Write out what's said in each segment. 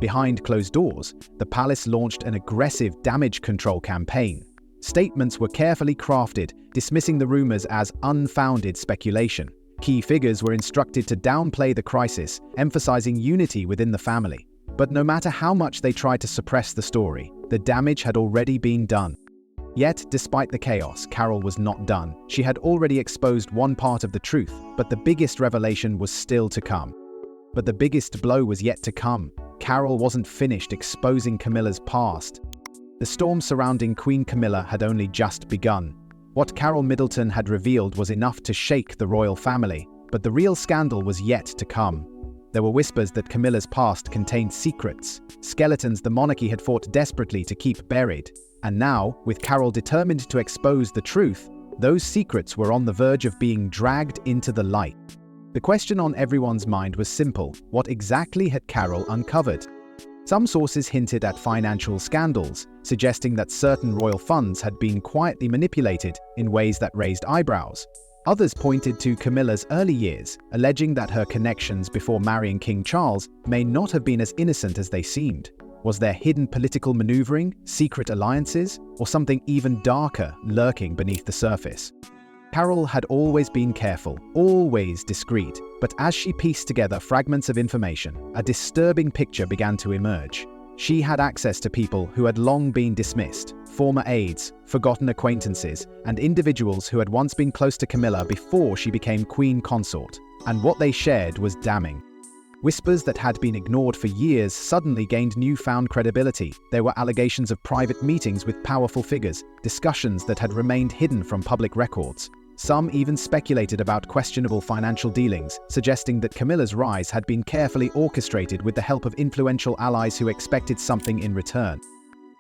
Behind closed doors, the palace launched an aggressive damage control campaign. Statements were carefully crafted, dismissing the rumors as unfounded speculation. Key figures were instructed to downplay the crisis, emphasizing unity within the family. But no matter how much they tried to suppress the story, the damage had already been done. Yet, despite the chaos, Carole was not done. She had already exposed one part of the truth, but the biggest revelation was still to come. But the biggest blow was yet to come. Carole wasn't finished exposing Camilla's past. The storm surrounding Queen Camilla had only just begun. What Carole Middleton had revealed was enough to shake the royal family, but the real scandal was yet to come. There were whispers that Camilla's past contained secrets, skeletons the monarchy had fought desperately to keep buried. And now, with Carole determined to expose the truth, those secrets were on the verge of being dragged into the light. The question on everyone's mind was simple: what exactly had Carole uncovered? Some sources hinted at financial scandals, suggesting that certain royal funds had been quietly manipulated in ways that raised eyebrows. Others pointed to Camilla's early years, alleging that her connections before marrying King Charles may not have been as innocent as they seemed. Was there hidden political maneuvering, secret alliances, or something even darker lurking beneath the surface? Carole had always been careful, always discreet, but as she pieced together fragments of information, a disturbing picture began to emerge. She had access to people who had long been dismissed, former aides, forgotten acquaintances, and individuals who had once been close to Camilla before she became queen consort. And what they shared was damning. Whispers that had been ignored for years suddenly gained newfound credibility. There were allegations of private meetings with powerful figures, discussions that had remained hidden from public records. Some even speculated about questionable financial dealings, suggesting that Camilla's rise had been carefully orchestrated with the help of influential allies who expected something in return.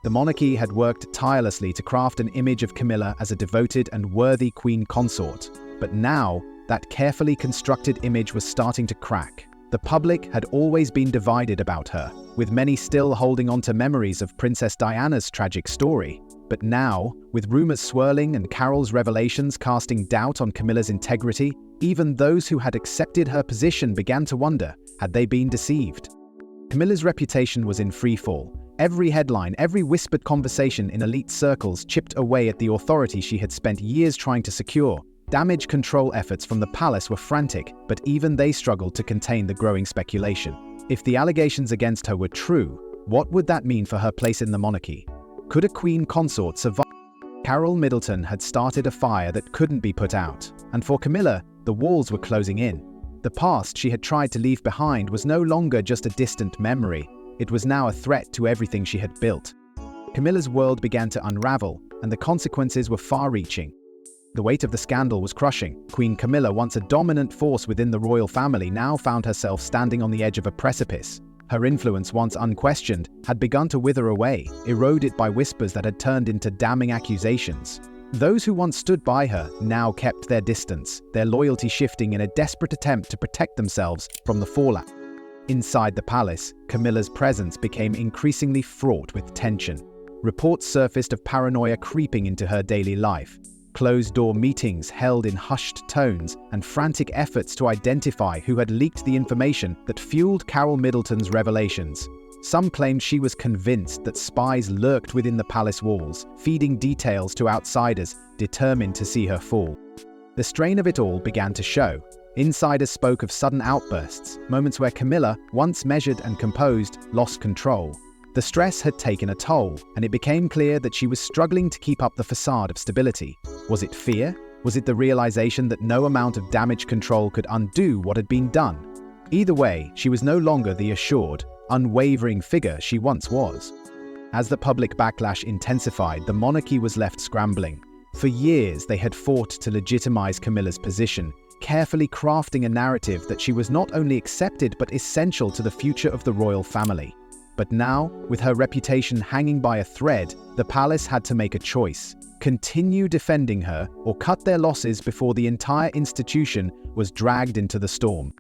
The monarchy had worked tirelessly to craft an image of Camilla as a devoted and worthy queen consort. But now, that carefully constructed image was starting to crack. The public had always been divided about her, with many still holding on to memories of Princess Diana's tragic story. But now, with rumors swirling and Carole's revelations casting doubt on Camilla's integrity, even those who had accepted her position began to wonder, had they been deceived? Camilla's reputation was in free fall. Every headline, every whispered conversation in elite circles chipped away at the authority she had spent years trying to secure. Damage control efforts from the palace were frantic, but even they struggled to contain the growing speculation. If the allegations against her were true, what would that mean for her place in the monarchy? Could a queen consort survive? Carole Middleton had started a fire that couldn't be put out, and for Camilla, the walls were closing in. The past she had tried to leave behind was no longer just a distant memory. It was now a threat to everything she had built. Camilla's world began to unravel, and the consequences were far-reaching. The weight of the scandal was crushing. Queen Camilla, once a dominant force within the royal family, now found herself standing on the edge of a precipice. Her influence, once unquestioned, had begun to wither away, eroded by whispers that had turned into damning accusations. Those who once stood by her now kept their distance, their loyalty shifting in a desperate attempt to protect themselves from the fallout. Inside the palace, Camilla's presence became increasingly fraught with tension. Reports surfaced of paranoia creeping into her daily life. Closed-door meetings held in hushed tones, and frantic efforts to identify who had leaked the information that fueled Carole Middleton's revelations. Some claimed she was convinced that spies lurked within the palace walls, feeding details to outsiders determined to see her fall. The strain of it all began to show. Insiders spoke of sudden outbursts, moments where Camilla, once measured and composed, lost control. The stress had taken a toll, and it became clear that she was struggling to keep up the facade of stability. Was it fear? Was it the realization that no amount of damage control could undo what had been done? Either way, she was no longer the assured, unwavering figure she once was. As the public backlash intensified, the monarchy was left scrambling. For years, they had fought to legitimize Camilla's position, carefully crafting a narrative that she was not only accepted but essential to the future of the royal family. But now, with her reputation hanging by a thread, the palace had to make a choice: continue defending her or cut their losses before the entire institution was dragged into the storm.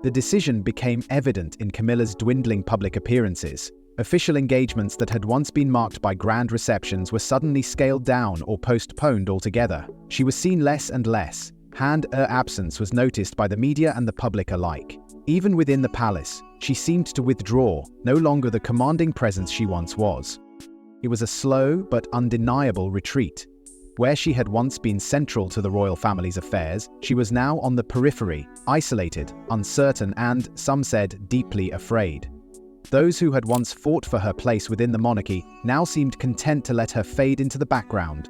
The decision became evident in Camilla's dwindling public appearances. Official engagements that had once been marked by grand receptions were suddenly scaled down or postponed altogether. She was seen less and less, and her absence was noticed by the media and the public alike. Even within the palace, She seemed to withdraw, no longer the commanding presence she once was. It was a slow but undeniable retreat. Where she had once been central to the royal family's affairs, she was now on the periphery, isolated, uncertain, and, some said, deeply afraid. Those who had once fought for her place within the monarchy now seemed content to let her fade into the background.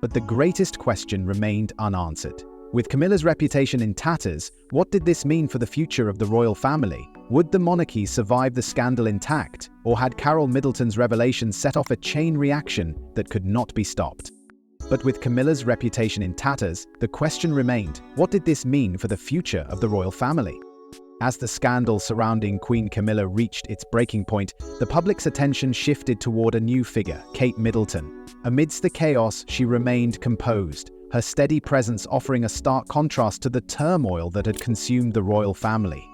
But the greatest question remained unanswered. With Camilla's reputation in tatters, what did this mean for the future of the royal family? Would the monarchy survive the scandal intact, or had Carole Middleton's revelations set off a chain reaction that could not be stopped? But with Camilla's reputation in tatters, the question remained, what did this mean for the future of the royal family? As the scandal surrounding Queen Camilla reached its breaking point, the public's attention shifted toward a new figure, Kate Middleton. Amidst the chaos, she remained composed, her steady presence offering a stark contrast to the turmoil that had consumed the royal family.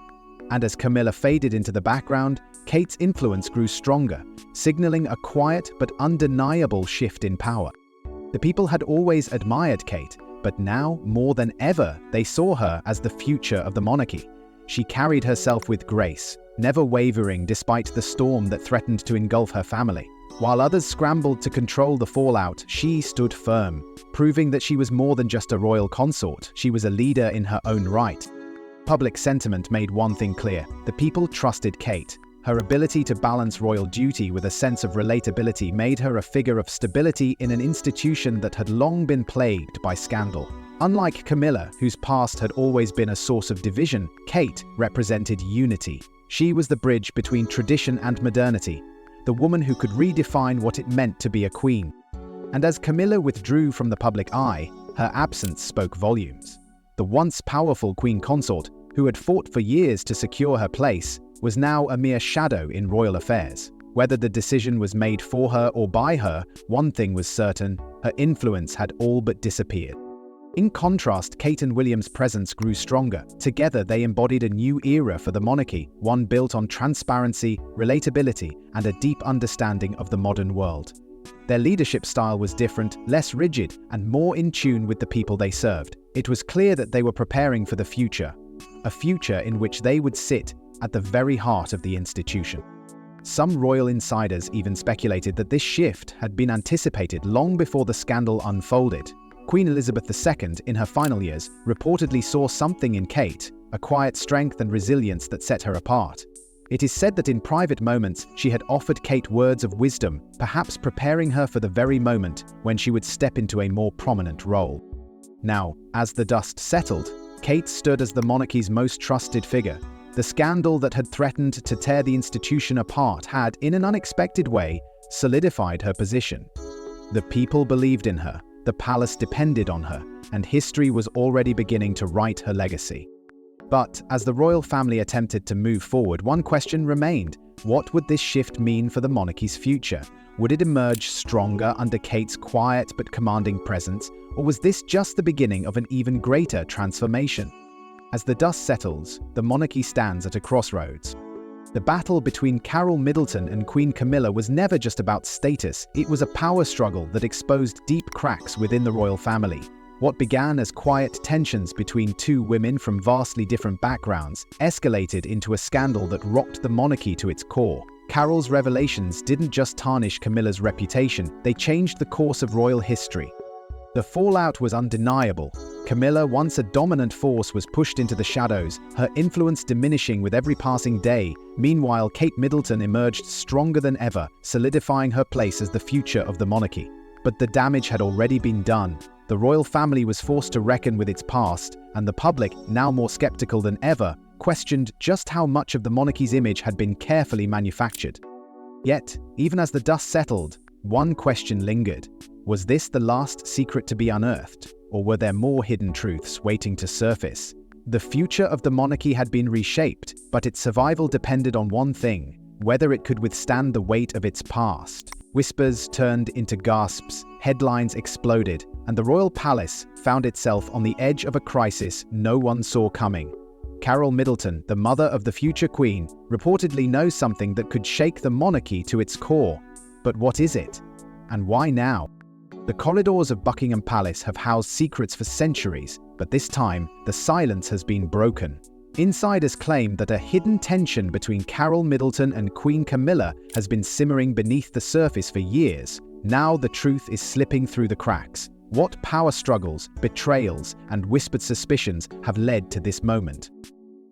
And as Camilla faded into the background, Kate's influence grew stronger, signaling a quiet but undeniable shift in power. The people had always admired Kate, but now, more than ever, they saw her as the future of the monarchy. She carried herself with grace, never wavering despite the storm that threatened to engulf her family. While others scrambled to control the fallout, she stood firm, proving that she was more than just a royal consort, she was a leader in her own right. Public sentiment made one thing clear: the people trusted Kate. Her ability to balance royal duty with a sense of relatability made her a figure of stability in an institution that had long been plagued by scandal. Unlike Camilla, whose past had always been a source of division, Kate represented unity. She was the bridge between tradition and modernity, the woman who could redefine what it meant to be a queen. And as Camilla withdrew from the public eye, her absence spoke volumes. The once powerful queen consort, who had fought for years to secure her place, was now a mere shadow in royal affairs. Whether the decision was made for her or by her, one thing was certain: her influence had all but disappeared. In contrast, Kate and William's presence grew stronger. Together, they embodied a new era for the monarchy, one built on transparency, relatability, and a deep understanding of the modern world. Their leadership style was different, less rigid, and more in tune with the people they served. It was clear that they were preparing for the future, a future in which they would sit at the very heart of the institution. Some royal insiders even speculated that this shift had been anticipated long before the scandal unfolded. Queen Elizabeth II, in her final years, reportedly saw something in Kate, a quiet strength and resilience that set her apart. It is said that in private moments, she had offered Kate words of wisdom, perhaps preparing her for the very moment when she would step into a more prominent role. Now, as the dust settled, Kate stood as the monarchy's most trusted figure. The scandal that had threatened to tear the institution apart had, in an unexpected way, solidified her position. The people believed in her, the palace depended on her, and history was already beginning to write her legacy. But as the royal family attempted to move forward, one question remained: what would this shift mean for the monarchy's future? Would it emerge stronger under Kate's quiet but commanding presence, or was this just the beginning of an even greater transformation? As the dust settles, the monarchy stands at a crossroads. The battle between Carole Middleton and Queen Camilla was never just about status, it was a power struggle that exposed deep cracks within the royal family. What began as quiet tensions between two women from vastly different backgrounds escalated into a scandal that rocked the monarchy to its core. Carole's revelations didn't just tarnish Camilla's reputation, they changed the course of royal history. The fallout was undeniable. Camilla, once a dominant force, was pushed into the shadows, her influence diminishing with every passing day. Meanwhile, Kate Middleton emerged stronger than ever, solidifying her place as the future of the monarchy. But the damage had already been done. The royal family was forced to reckon with its past, and the public, now more skeptical than ever, questioned just how much of the monarchy's image had been carefully manufactured. Yet, even as the dust settled, one question lingered. Was this the last secret to be unearthed, or were there more hidden truths waiting to surface? The future of the monarchy had been reshaped, but its survival depended on one thing: whether it could withstand the weight of its past. Whispers turned into gasps, headlines exploded, and the royal palace found itself on the edge of a crisis no one saw coming. Carole Middleton, the mother of the future queen, reportedly knows something that could shake the monarchy to its core. But what is it? And why now? The corridors of Buckingham Palace have housed secrets for centuries, but this time, the silence has been broken. Insiders claim that a hidden tension between Carole Middleton and Queen Camilla has been simmering beneath the surface for years. Now the truth is slipping through the cracks. What power struggles, betrayals, and whispered suspicions have led to this moment?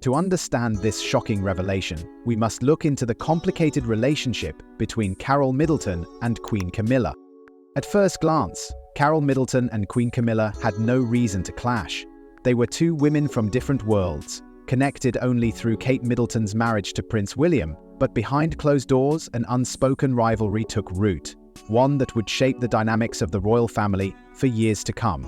To understand this shocking revelation, we must look into the complicated relationship between Carole Middleton and Queen Camilla. At first glance, Carole Middleton and Queen Camilla had no reason to clash. They were two women from different worlds, connected only through Kate Middleton's marriage to Prince William, but behind closed doors, an unspoken rivalry took root, one that would shape the dynamics of the royal family for years to come.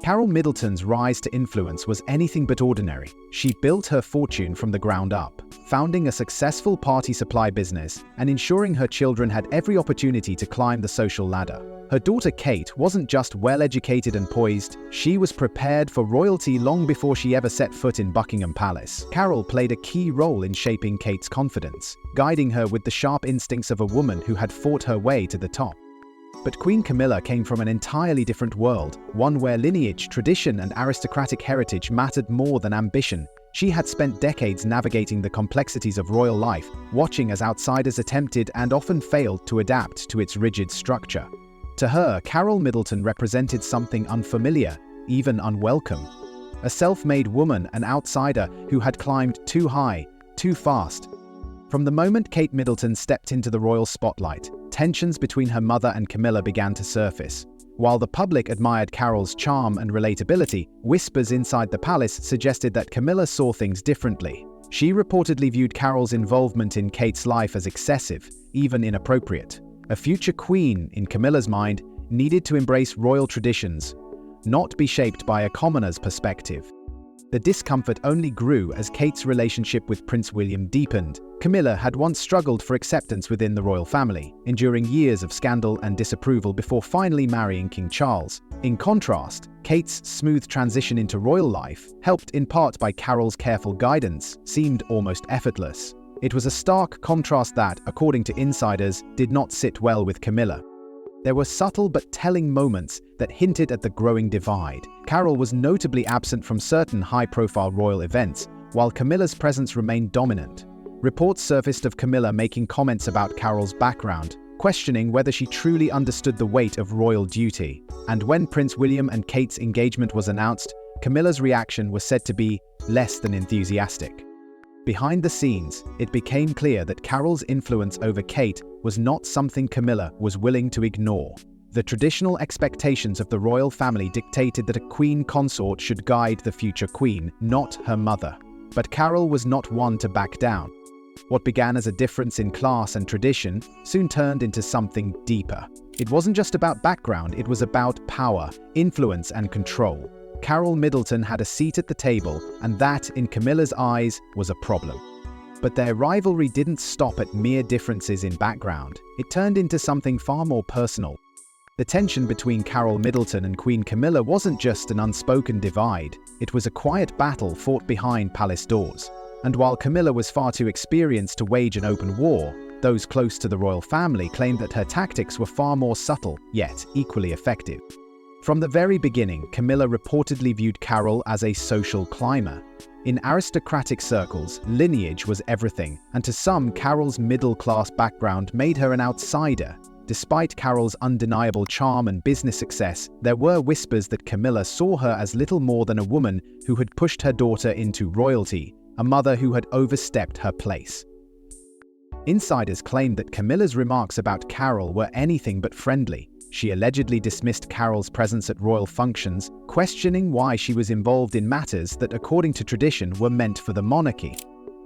Carole Middleton's rise to influence was anything but ordinary. She built her fortune from the ground up, founding a successful party supply business and ensuring her children had every opportunity to climb the social ladder. Her daughter Kate wasn't just well-educated and poised, she was prepared for royalty long before she ever set foot in Buckingham Palace. Carole played a key role in shaping Kate's confidence, guiding her with the sharp instincts of a woman who had fought her way to the top. But Queen Camilla came from an entirely different world, one where lineage, tradition, and aristocratic heritage mattered more than ambition. She had spent decades navigating the complexities of royal life, watching as outsiders attempted and often failed to adapt to its rigid structure. To her, Carole Middleton represented something unfamiliar, even unwelcome. A self-made woman, an outsider who had climbed too high, too fast. From the moment Kate Middleton stepped into the royal spotlight, tensions between her mother and Camilla began to surface. While the public admired Carole's charm and relatability, whispers inside the palace suggested that Camilla saw things differently. She reportedly viewed Carole's involvement in Kate's life as excessive, even inappropriate. A future queen, in Camilla's mind, needed to embrace royal traditions, not be shaped by a commoner's perspective. The discomfort only grew as Kate's relationship with Prince William deepened. Camilla had once struggled for acceptance within the royal family, enduring years of scandal and disapproval before finally marrying King Charles. In contrast, Kate's smooth transition into royal life, helped in part by Carole's careful guidance, seemed almost effortless. It was a stark contrast that, according to insiders, did not sit well with Camilla. There were subtle but telling moments that hinted at the growing divide. Carole was notably absent from certain high-profile royal events, while Camilla's presence remained dominant. Reports surfaced of Camilla making comments about Carole's background, questioning whether she truly understood the weight of royal duty. And when Prince William and Kate's engagement was announced, Camilla's reaction was said to be less than enthusiastic. Behind the scenes, it became clear that Carole's influence over Kate was not something Camilla was willing to ignore. The traditional expectations of the royal family dictated that a queen consort should guide the future queen, not her mother. But Carole was not one to back down. What began as a difference in class and tradition soon turned into something deeper. It wasn't just about background, it was about power, influence, and control. Carole Middleton had a seat at the table, and that, in Camilla's eyes, was a problem. But their rivalry didn't stop at mere differences in background. It turned into something far more personal. The tension between Carole Middleton and Queen Camilla wasn't just an unspoken divide, it was a quiet battle fought behind palace doors. And while Camilla was far too experienced to wage an open war, those close to the royal family claimed that her tactics were far more subtle, yet equally effective. From the very beginning, Camilla reportedly viewed Carole as a social climber. In aristocratic circles, lineage was everything, and to some, Carole's middle-class background made her an outsider. Despite Carole's undeniable charm and business success, there were whispers that Camilla saw her as little more than a woman who had pushed her daughter into royalty, a mother who had overstepped her place. Insiders claimed that Camilla's remarks about Carole were anything but friendly. She allegedly dismissed Carole's presence at royal functions, questioning why she was involved in matters that, according to tradition, were meant for the monarchy.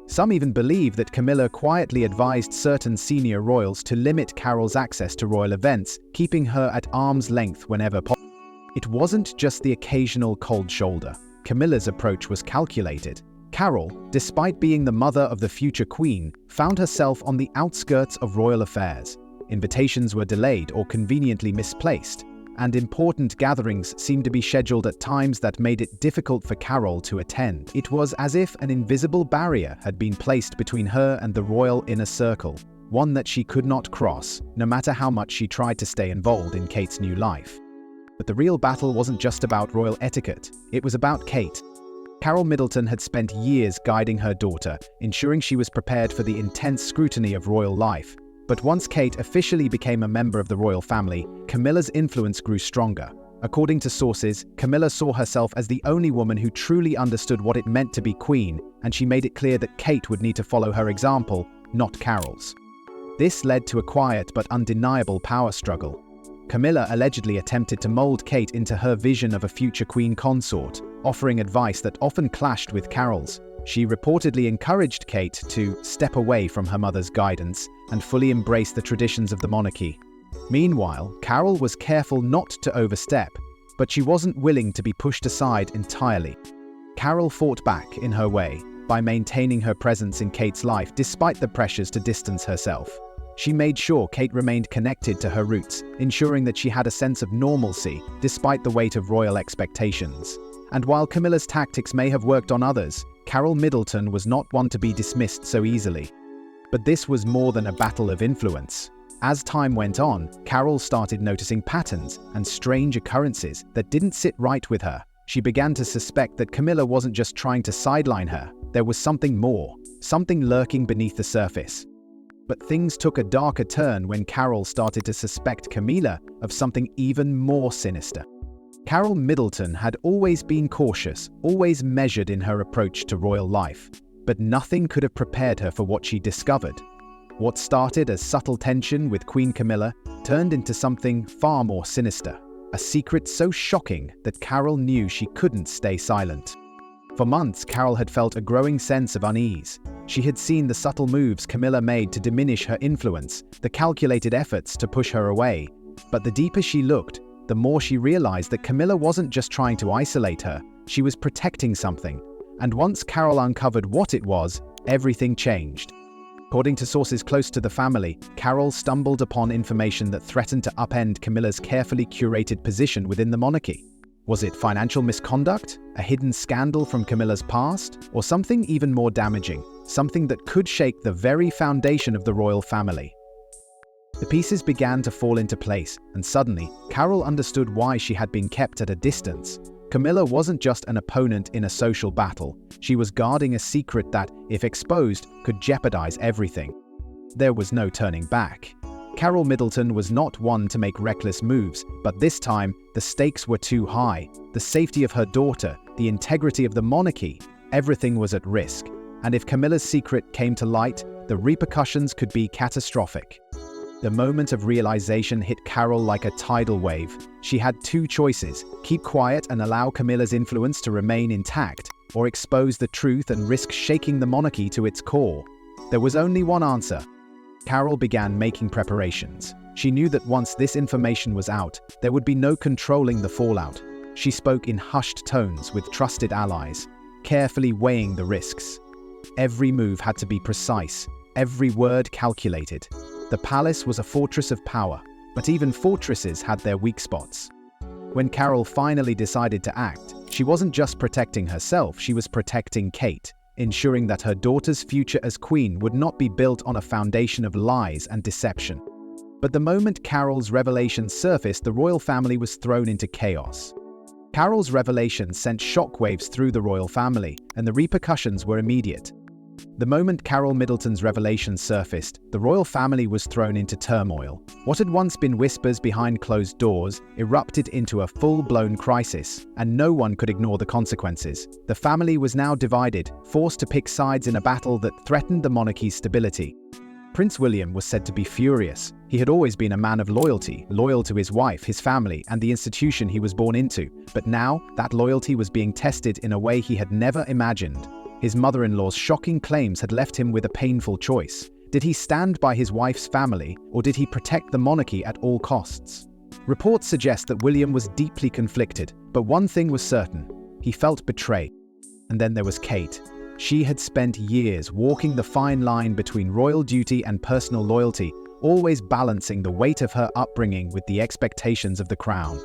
Some even believe that Camilla quietly advised certain senior royals to limit Carole's access to royal events, keeping her at arm's length whenever possible. It wasn't just the occasional cold shoulder. Camilla's approach was calculated. Carole, despite being the mother of the future queen, found herself on the outskirts of royal affairs. Invitations were delayed or conveniently misplaced, and important gatherings seemed to be scheduled at times that made it difficult for Carole to attend. It was as if an invisible barrier had been placed between her and the royal inner circle, one that she could not cross, no matter how much she tried to stay involved in Kate's new life. But the real battle wasn't just about royal etiquette, it was about Kate. Carole Middleton had spent years guiding her daughter, ensuring she was prepared for the intense scrutiny of royal life. But once Kate officially became a member of the royal family, Camilla's influence grew stronger. According to sources, Camilla saw herself as the only woman who truly understood what it meant to be queen, and she made it clear that Kate would need to follow her example, not Carole's. This led to a quiet but undeniable power struggle. Camilla allegedly attempted to mold Kate into her vision of a future queen consort, offering advice that often clashed with Carole's. She reportedly encouraged Kate to step away from her mother's guidance and fully embrace the traditions of the monarchy. Meanwhile, Carole was careful not to overstep, but she wasn't willing to be pushed aside entirely. Carole fought back in her way by maintaining her presence in Kate's life despite the pressures to distance herself. She made sure Kate remained connected to her roots, ensuring that she had a sense of normalcy despite the weight of royal expectations. And while Camilla's tactics may have worked on others, Carole Middleton was not one to be dismissed so easily. But this was more than a battle of influence. As time went on, Carole started noticing patterns and strange occurrences that didn't sit right with her. She began to suspect that Camilla wasn't just trying to sideline her. There was something more, something lurking beneath the surface. But things took a darker turn when Carole started to suspect Camilla of something even more sinister. Carole Middleton had always been cautious, always measured in her approach to royal life, but nothing could have prepared her for what she discovered. What started as subtle tension with Queen Camilla turned into something far more sinister, a secret so shocking that Carole knew she couldn't stay silent. For months, Carole had felt a growing sense of unease. She had seen the subtle moves Camilla made to diminish her influence, the calculated efforts to push her away. But the deeper she looked, the more she realized that Camilla wasn't just trying to isolate her, she was protecting something. And once Carole uncovered what it was, everything changed. According to sources close to the family, Carole stumbled upon information that threatened to upend Camilla's carefully curated position within the monarchy. Was it financial misconduct, a hidden scandal from Camilla's past, or something even more damaging, something that could shake the very foundation of the royal family? The pieces began to fall into place, and suddenly, Carole understood why she had been kept at a distance. Camilla wasn't just an opponent in a social battle. She was guarding a secret that, if exposed, could jeopardize everything. There was no turning back. Carole Middleton was not one to make reckless moves, but this time, the stakes were too high. The safety of her daughter, the integrity of the monarchy, everything was at risk. And if Camilla's secret came to light, the repercussions could be catastrophic. The moment of realization hit Carole like a tidal wave. She had two choices: keep quiet and allow Camilla's influence to remain intact, or expose the truth and risk shaking the monarchy to its core. There was only one answer. Carole began making preparations. She knew that once this information was out, there would be no controlling the fallout. She spoke in hushed tones with trusted allies, carefully weighing the risks. Every move had to be precise, every word calculated. The palace was a fortress of power, but even fortresses had their weak spots. When Carole finally decided to act, she wasn't just protecting herself, she was protecting Kate, ensuring that her daughter's future as queen would not be built on a foundation of lies and deception. But the moment Carole's revelations surfaced, the royal family was thrown into chaos. Carole's revelations sent shockwaves through the royal family, and the repercussions were immediate. The moment Carole Middleton's revelations surfaced, the royal family was thrown into turmoil. What had once been whispers behind closed doors erupted into a full-blown crisis, and no one could ignore the consequences. The family was now divided, forced to pick sides in a battle that threatened the monarchy's stability. Prince William was said to be furious. He had always been a man of loyalty, loyal to his wife, his family, and the institution he was born into. But now, that loyalty was being tested in a way he had never imagined. His mother-in-law's shocking claims had left him with a painful choice. Did he stand by his wife's family, or did he protect the monarchy at all costs? Reports suggest that William was deeply conflicted, but one thing was certain: he felt betrayed. And then there was Kate. She had spent years walking the fine line between royal duty and personal loyalty, always balancing the weight of her upbringing with the expectations of the crown.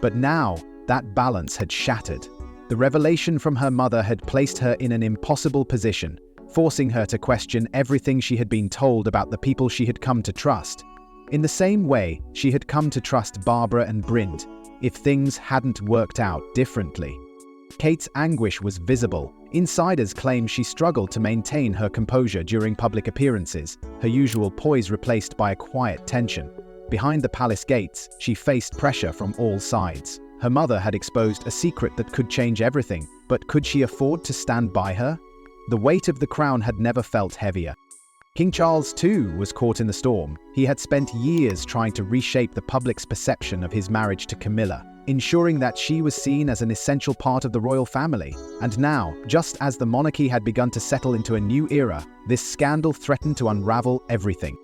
But now, that balance had shattered. The revelation from her mother had placed her in an impossible position, forcing her to question everything she had been told about the people she had come to trust. In the same way, she had come to trust Barbara and Brynn, if things hadn't worked out differently. Kate's anguish was visible. Insiders claim she struggled to maintain her composure during public appearances, her usual poise replaced by a quiet tension. Behind the palace gates, she faced pressure from all sides. Her mother had exposed a secret that could change everything, but could she afford to stand by her? The weight of the crown had never felt heavier. King Charles, too, was caught in the storm. He had spent years trying to reshape the public's perception of his marriage to Camilla, ensuring that she was seen as an essential part of the royal family. And now, just as the monarchy had begun to settle into a new era, this scandal threatened to unravel everything.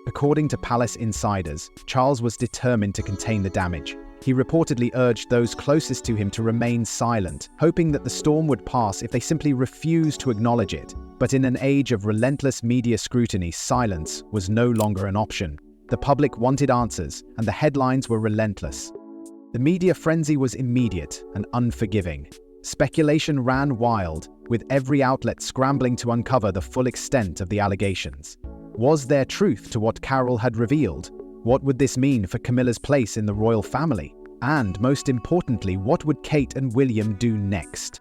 According to palace insiders, Charles was determined to contain the damage. He reportedly urged those closest to him to remain silent, hoping that the storm would pass if they simply refused to acknowledge it. But in an age of relentless media scrutiny, silence was no longer an option. The public wanted answers, and the headlines were relentless. The media frenzy was immediate and unforgiving. Speculation ran wild, with every outlet scrambling to uncover the full extent of the allegations. Was there truth to what Carole had revealed? What would this mean for Camilla's place in the royal family? And, most importantly, what would Kate and William do next?